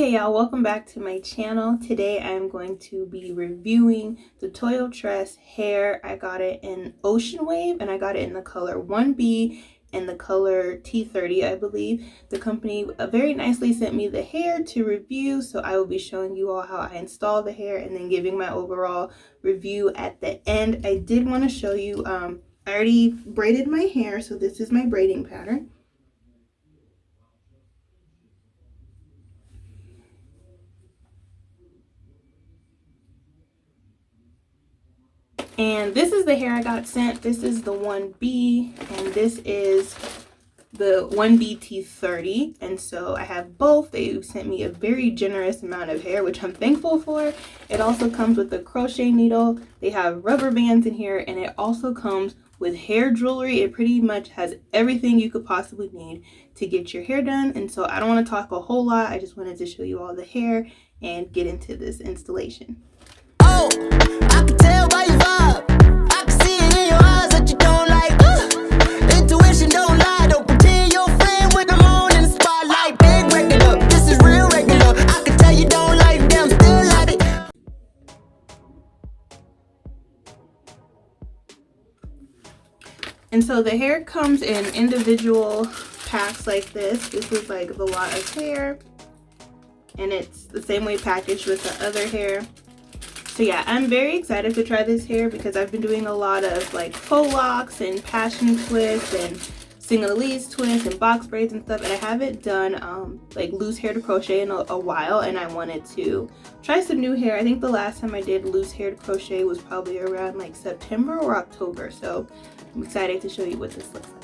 Okay, y'all, welcome back to my channel. Today I'm going to be reviewing the Toyo Tress hair. I got it in Ocean Wave and I got it in the color 1B and the color T30, I believe. The company very nicely sent me the hair to review, so I will be showing you all how I install the hair and then giving my overall review at the end. I did want to show you, I already braided my hair, so this is my braiding pattern. And this is the hair I got sent. This is the 1B and this is the 1B T30. And so I have both. They sent me a very generous amount of hair, which I'm thankful for. It also comes with a crochet needle. They have rubber bands in here, and it also comes with hair jewelry. It pretty much has everything you could possibly need to get your hair done. And so I don't want to talk a whole lot. I just wanted to show you all the hair and get into this installation. Oh, I can tell by your vibe. I can see it in your eyes that you don't like. Intuition don't lie. Don't pretend you're friend when I'm on in the spotlight. Big regular, this is real regular. I can tell you don't like them, still like it. And so the hair comes in individual packs like this. This is like the lot of hair, and it's the same way packaged with the other hair. So yeah, I'm very excited to try this hair because I've been doing a lot of like faux locks and passion twists and Singalese twists and box braids and stuff, and I haven't done like loose hair to crochet in a while, and I wanted to try some new hair. I think the last time I did loose hair to crochet was probably around like September or October, so I'm excited to show you what this looks like.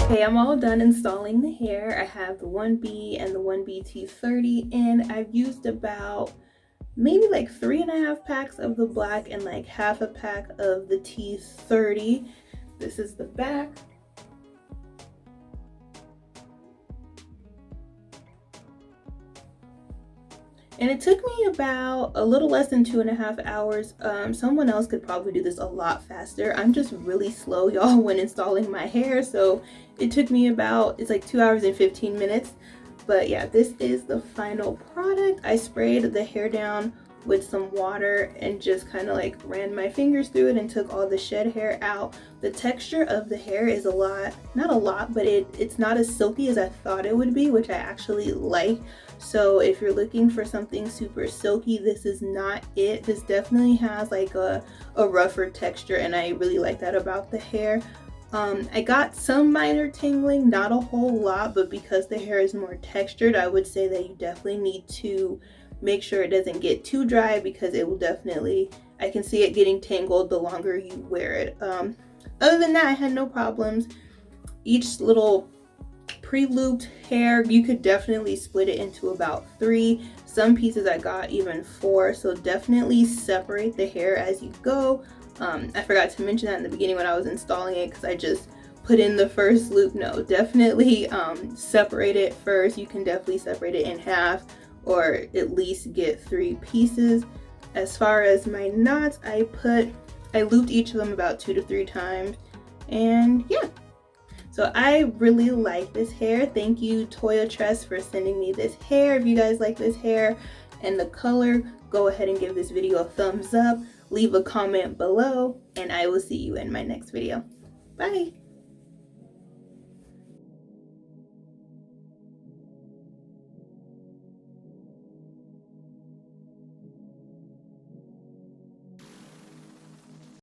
Okay, I'm all done installing the hair. I have the 1B and the 1B T30 in. I've used about maybe like 3.5 packs of the black and like half a pack of the T30. This is the back. And it took me about a little less than 2.5 hours. Someone else could probably do this a lot faster. I'm just really slow, y'all, when installing my hair. So it took me about, it's like 2 hours and 15 minutes. But yeah, this is the final product. I sprayed the hair down with some water and just kind of like ran my fingers through it and took all the shed hair out. The texture of the hair is not a lot, but it's not as silky as I thought it would be, which I actually like. So if you're looking for something super silky, this is not it. This definitely has like a rougher texture, and I really like that about the hair. I got some minor tingling, not a whole lot, but because the hair is more textured, I would say that you definitely need to make sure it doesn't get too dry, because it will definitely, I can see it getting tangled the longer you wear it. Other than that, I had no problems. Each little pre-looped hair, you could definitely split it into about 3. Some pieces I got even 4, so definitely separate the hair as you go. I forgot to mention that in the beginning when I was installing it, because I just put in the first loop. No, definitely separate it first. You can definitely separate it in half, or at least get 3 pieces. As far as my knots, I looped each of them about 2 to 3 times, and yeah. So I really like this hair. Thank you, Toyo Tress, for sending me this hair. If you guys like this hair and the color, go ahead and give this video a thumbs up. Leave a comment below, and I will see you in my next video. Bye.